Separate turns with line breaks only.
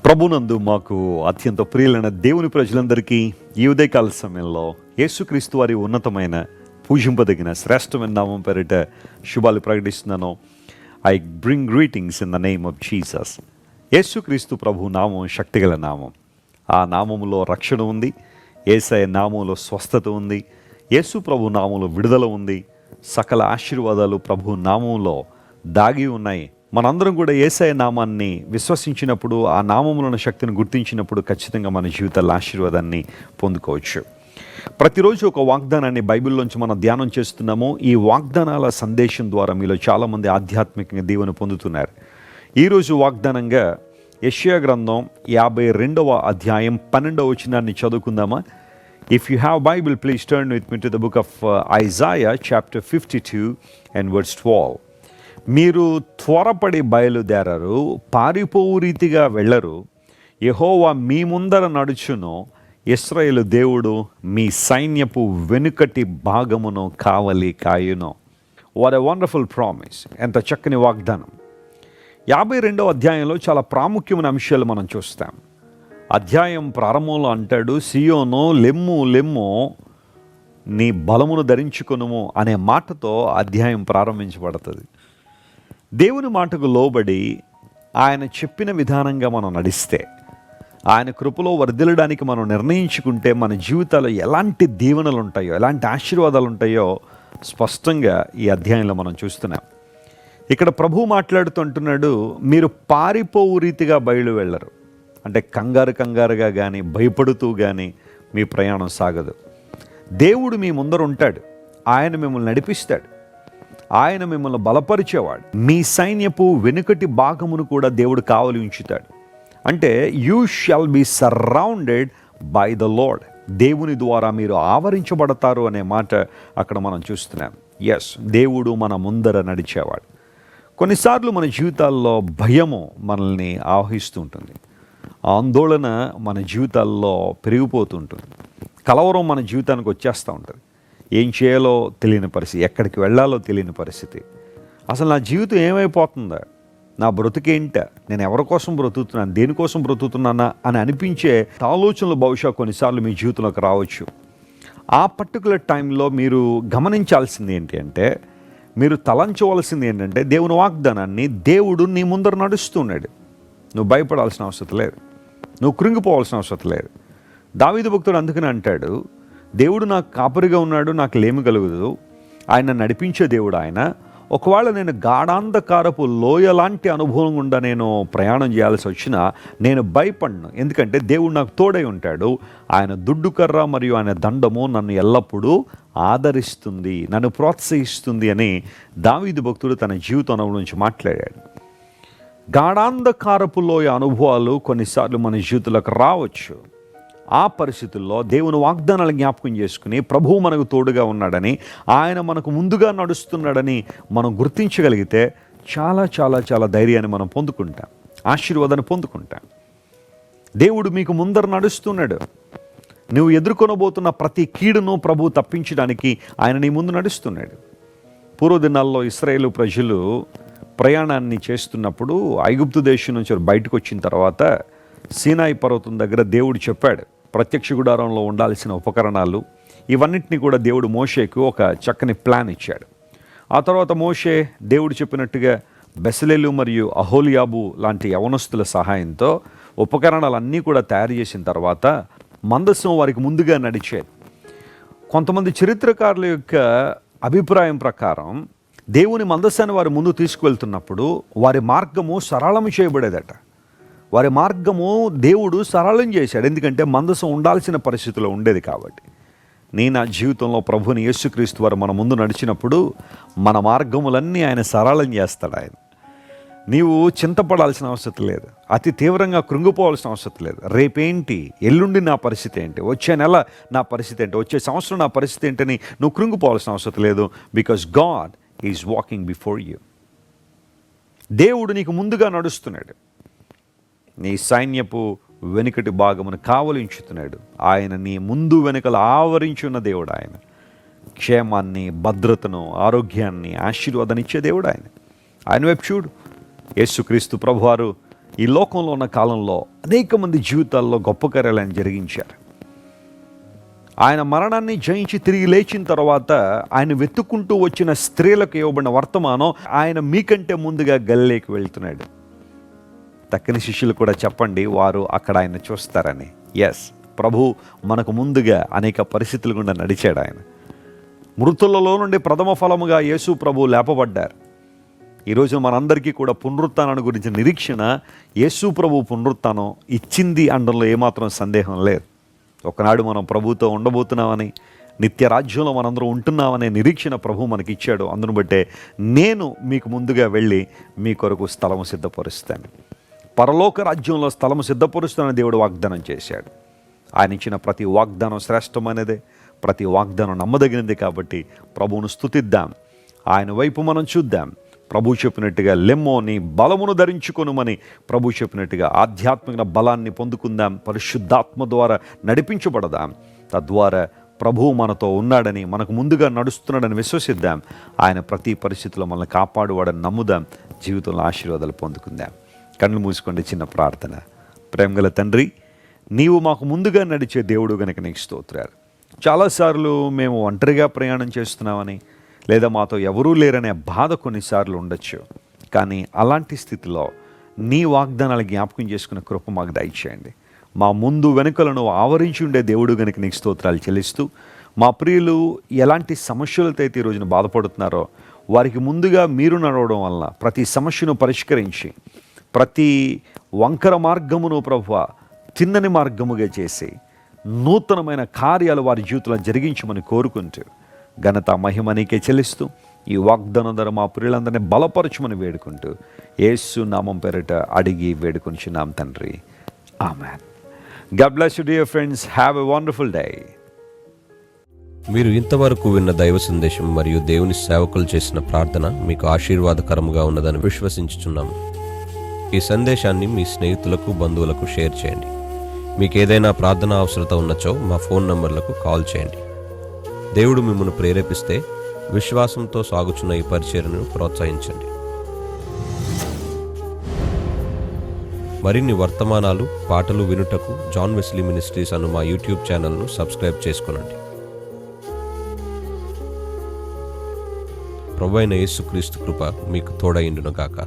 ప్రభునందు మాకు అత్యంత ప్రియులైన దేవుని ప్రజలందరికీ ఈ ఉదయకాల సమయంలో యేసుక్రీస్తు వారి ఉన్నతమైన పూజింపదగిన శ్రేష్టమైన నామం పేరిట శుభాలు ప్రకటిస్తున్నాను. I bring greetings in the name of Jesus. యేసుక్రీస్తు ప్రభు నామం శక్తిగల నామం. ఆ నామములో రక్షణ ఉంది, యేసయ్య నామంలో స్వస్థత ఉంది, యేసు ప్రభు నామంలో విడుదల ఉంది, సకల ఆశీర్వాదాలు ప్రభు నామంలో దాగి ఉన్నాయి. మనందరం కూడా యేసయ్య నామాన్ని విశ్వసించినప్పుడు, ఆ నామములోని శక్తిని గుర్తించినప్పుడు ఖచ్చితంగా మన జీవితాల ఆశీర్వాదాన్ని పొందుకోవచ్చు. ప్రతిరోజు ఒక వాగ్దానాన్ని బైబిల్లోంచి మనం ధ్యానం చేస్తున్నాము. ఈ వాగ్దానాల సందేశం ద్వారా మీలో చాలామంది ఆధ్యాత్మికంగా దీవెన పొందుతున్నారు. ఈరోజు వాగ్దానంగా యెషయా గ్రంథం 52వ అధ్యాయం 12వ వచనాన్ని చదువుకుందామా? If you have Bible, please turn with me to the book of Isaiah chapter 52 and verse 12. మీరు త్వరపడి బయలుదేరరు, పారిపోవు రీతిగా వెళ్ళరు, యెహోవా మీ ముందర నడుచును, ఇశ్రాయేలు దేవుడు మీ సైన్యపు వెనుకటి భాగమును కావలి కాయును. What a wonderful promise. ఎంత చక్కని వాగ్దానం. 52వ అధ్యాయంలో చాలా ప్రాముఖ్యమైన అంశాలు మనం చూస్తాం. అధ్యాయం ప్రారంభంలో అంటాడు, సియోను లెమ్ము లెమ్ము, నీ బలమును ధరించుకొనుము అనే మాటతో అధ్యాయం ప్రారంభించబడుతుంది. దేవుని మాటకు లోబడి ఆయన చెప్పిన విధానంగా మనం నడిస్తే, ఆయన కృపలో వర్ధిల్లడానికి మనం నిర్ణయించుకుంటే మన జీవితాల్లో ఎలాంటి దీవెనలు ఉంటాయో, ఎలాంటి ఆశీర్వాదాలు ఉంటాయో స్పష్టంగా ఈ అధ్యాయంలో మనం చూస్తున్నాం. ఇక్కడ ప్రభువు మాట్లాడుతూ అంటున్నాడు, మీరు పారిపోవు రీతిగా బయలు వెళ్ళరు. అంటే కంగారుగా కానీ భయపడుతూ కానీ మీ ప్రయాణం సాగదు. దేవుడు మీ ముందర ఉంటాడు, ఆయన మిమ్మల్ని నడిపిస్తాడు, ఆయన మిమ్మల్ని బలపరిచేవాడు. మీ సైన్యపు వెనుకటి భాగమును కూడా దేవుడు కావలి ఉంచుతాడు. అంటే you shall be surrounded by the lord. దేవుని ద్వారా మీరు ఆవరించబడతారు అనే మాట అక్కడ మనం చూస్తున్నాం. ఎస్, దేవుడు మన ముందర నడిచేవాడు. కొన్నిసార్లు మన జీవితాల్లో భయము మనల్ని ఆవహిస్తూ ఉంటుంది, ఆందోళన మన జీవితాల్లో పెరిగిపోతుంటుంది, కలవరం మన జీవితానికి వచ్చేస్తూ ఉంటుంది. ఏం చేయాలో తెలియని పరిస్థితి, ఎక్కడికి వెళ్ళాలో తెలియని పరిస్థితి, అసలు నా జీవితం ఏమైపోతుందా, నా బ్రతుకేంట, నేను ఎవరి కోసం బ్రతుకుతున్నాను, దేనికోసం బ్రతుకుతున్నానా అని అనిపించే ఆలోచనలు బహుశా కొన్నిసార్లు మీ జీవితంలోకి రావచ్చు. ఆ పర్టికులర్ టైంలో మీరు గమనించాల్సింది ఏంటి అంటే, మీరు తలంచవలసింది ఏంటంటే, దేవుని వాగ్దానాన్ని దేవుడు నీ ముందర నడుస్తున్నాడు. నువ్వు భయపడాల్సిన అవసరం లేదు, నువ్వు కృంగిపోవాల్సిన అవసరం లేదు. దావీదు భక్తుడు అందుకని అంటాడు, దేవుడు నాకు కాపరిగా ఉన్నాడు, నాకు లేమి కలుగుదు, ఆయన నడిపించే దేవుడు ఆయన. ఒకవేళ నేను గాఢాంధకారపు లోయ లాంటి అనుభవం గుండా నేను ప్రయాణం చేయాల్సి వచ్చినా నేను భయపడను, ఎందుకంటే దేవుడు నాకు తోడై ఉంటాడు. ఆయన దుడ్డు కర్ర మరియు ఆయన దండము నన్ను ఎల్లప్పుడూ ఆదరిస్తుంది, నన్ను ప్రోత్సహిస్తుంది అని దావీదు భక్తుడు తన జీవిత అనుభవం నుంచి మాట్లాడాడు. గాఢాంధకారపు లోయ అనుభవాలు కొన్నిసార్లు మన జీవితంలోకి రావచ్చు. ఆ పరిస్థితుల్లో దేవుని వాగ్దానాలు జ్ఞాపకం చేసుకుని ప్రభువు మనకు తోడుగా ఉన్నాడని, ఆయన మనకు ముందుగా నడుస్తున్నాడని మనం గుర్తించగలిగితే చాలా చాలా చాలా ధైర్యాన్ని మనం పొందుకుంటాం, ఆశీర్వాదాన్ని పొందుకుంటాం. దేవుడు మీకు ముందర నడుస్తున్నాడు. నువ్వు ఎదుర్కొనబోతున్న ప్రతి కీడును ప్రభువు తప్పించడానికి ఆయన నీ ముందు నడుస్తున్నాడు. పూర్వదినాల్లో ఇశ్రాయేలు ప్రజలు ప్రయాణాన్ని చేస్తున్నప్పుడు ఐగుప్తు దేశం నుంచి బయటకు వచ్చిన తర్వాత సీనాయి పర్వతం దగ్గర దేవుడు చెప్పాడు, ప్రత్యక్ష గుడారంలో ఉండాల్సిన ఉపకరణాలు ఇవన్నిటినీ కూడా దేవుడు మోషేకు ఒక చక్కని ప్లాన్ ఇచ్చాడు. ఆ తర్వాత మోషే దేవుడు చెప్పినట్టుగా బెసలేలు మరియు అహోలియాబు లాంటి యవనస్తుల సహాయంతో ఉపకరణాలన్నీ కూడా తయారు చేసిన తర్వాత మందసం వారికి ముందుగా నడిచేది. కొంతమంది చరిత్రకారుల యొక్క అభిప్రాయం ప్రకారం దేవుని మందసాన్ని వారి ముందు తీసుకువెళ్తున్నప్పుడు వారి మార్గము సరళము చేయబడేదట. వారి మార్గము దేవుడు సరళం చేశాడు, ఎందుకంటే మందసం ఉండాల్సిన పరిస్థితిలో ఉండేది కాబట్టి. నా జీవితంలో ప్రభుని యేసుక్రీస్తు వారు మన ముందు నడిచినప్పుడు మన మార్గములన్నీ ఆయన సరళం చేస్తాడు. ఆయన నీవు చింతపడాల్సిన అవసరం లేదు, అతి తీవ్రంగా కృంగిపోవాల్సిన అవసరం లేదు. రేపేంటి, ఎల్లుండి నా పరిస్థితి ఏంటి, వచ్చే నెల నా పరిస్థితి ఏంటి, వచ్చే సంవత్సరం నా పరిస్థితి ఏంటని నువ్వు కృంగిపోవాల్సిన అవసరం లేదు. Because God is walking before you. దేవుడు నీకు ముందుగా నడుస్తున్నాడు, నీ సైన్యపు వెనుకటి భాగమును కావలించుతున్నాడు. ఆయన నీ ముందు వెనుకల ఆవరించున్న దేవుడు. ఆయన క్షేమాన్ని, భద్రతను, ఆరోగ్యాన్ని, ఆశీర్వాదాన్ని ఇచ్చే దేవుడు ఆయన. ఆయన వైపు చూడు. యేసుక్రీస్తు ప్రభువారు ఈ లోకంలో ఉన్న కాలంలో అనేక మంది జీవితాల్లో గొప్ప కార్యాలను జరిగించారు. ఆయన మరణాన్ని జయించి తిరిగి లేచిన తర్వాత ఆయన వెతుక్కుంటూ వచ్చిన స్త్రీలకు ఇవ్వబడిన వర్తమానం, ఆయన మీకంటే ముందుగా గలిలేకి వెళ్తున్నాడు. తక్కని శిష్యులు కూడా చెప్పండి, వారు అక్కడ ఆయన చూస్తారని. ఎస్, ప్రభు మనకు ముందుగా అనేక పరిస్థితులు గుండా నడిచాడు. ఆయన మృతులలో నుండి ప్రథమ ఫలముగా యేసు ప్రభు లేపబడ్డారు. ఈరోజు మనందరికీ కూడా పునరుత్థానాన్ని గురించి నిరీక్షణ, యేసు ప్రభు పునరుత్థానం ఇచ్చింది అనడంలో ఏమాత్రం సందేహం లేదు. ఒకనాడు మనం ప్రభుతో ఉండబోతున్నామని, నిత్య రాజ్యంలో మనందరం ఉంటున్నామనే నిరీక్షణ ప్రభు మనకి ఇచ్చాడు. అందును బట్టే నేను మీకు ముందుగా వెళ్ళి మీ కొరకు స్థలము సిద్ధపరుస్తాను, పరలోక రాజ్యంలో స్థలము సిద్ధపరుస్తానని దేవుడు వాగ్దానం చేశాడు. ఆయన ఇచ్చిన ప్రతి వాగ్దానం శ్రేష్టమైనదే, ప్రతి వాగ్దానం నమ్మదగినదే. కాబట్టి ప్రభువును స్తుతిద్దాం, ఆయన వైపు మనం చూద్దాం. ప్రభు చెప్పినట్టుగా లెమ్మో నీ బలమును ధరించుకొనుమని ప్రభు చెప్పినట్టుగా ఆధ్యాత్మిక బలాన్ని పొందుకుందాం, పరిశుద్ధాత్మ ద్వారా నడిపించబడదాం. తద్వారా ప్రభువు మనతో ఉన్నాడని, మనకు ముందుగా నడుస్తున్నాడని విశ్వసిద్దాం. ఆయన ప్రతి పరిస్థితిలో మనల్ని కాపాడువాడని నమ్ముదాం. జీవితంలో ఆశీర్వాదాలు పొందుకుందాం. కళ్ళు మూసుకోండి. చిన్న ప్రార్థన. ప్రేమగల తండ్రి, నీవు మాకు ముందుగా నడిచే దేవుడు గనుక నీకు స్తోత్రాలు. చాలాసార్లు మేము ఒంటరిగా ప్రయాణం చేస్తున్నామని, లేదా మాతో ఎవరూ లేరనే బాధ కొన్నిసార్లు ఉండొచ్చు. కానీ అలాంటి స్థితిలో నీ వాగ్దానాలు జ్ఞాపకం చేసుకునే కృప మాకు దయచేయండి. మా ముందు వెనుకలను ఆవరించి ఉండే దేవుడు గనుక నీకు స్తోత్రాలు చెల్లిస్తూ, మా ప్రియులు ఎలాంటి సమస్యలతో అయితే ఈ రోజున బాధపడుతున్నారో వారికి ముందుగా మీరు నడవడం వలన ప్రతి సమస్యను పరిష్కరించి, ప్రతి వంకర మార్గమును ప్రభువా తిన్నని మార్గముగా చేసి నూతనమైన కార్యాలు వారి జీవితంలో జరిగించమని కోరుకుంటూ, ఘనత మహిమ నీకే చెల్లిస్తూ, ఈ వాగ్దానం ద్వారా మా ప్రియులందరినీ బలపరచుమని వేడుకుంటూ, యేసు నామం పేరిట అడిగి వేడుకొనిచున్నాం తండ్రి. ఆమేన్. God bless you dear friends. Have a wonderful day.
మీరు ఇంతవరకు విన్న దైవ సందేశం మరియు దేవుని సేవకులు చేసిన ప్రార్థన మీకు ఆశీర్వాదకరముగా ఉన్నదని విశ్వసించుచున్నాము. ఈ సందేశాన్ని మీ స్నేహితులకు, బంధువులకు షేర్ చేయండి. మీకు ఏదైనా ప్రార్థన అవసరత ఉన్నచో మా ఫోన్ నంబర్లకు కాల్ చేయండి. దేవుడు మిమ్మల్ని ప్రేరేపిస్తే విశ్వాసంతో సాగుచున్న ఈ పరిచర్యను ప్రోత్సహించండి. మరిన్ని వర్తమానాలు, పాటలు వినుటకు జాన్ వెస్లీ మినిస్ట్రీస్ అను మా యూట్యూబ్ ఛానల్ను సబ్స్క్రైబ్ చేసుకొనండి. ప్రభువైన యేసుక్రీస్తు కృప మీకు తోడైండును గాక.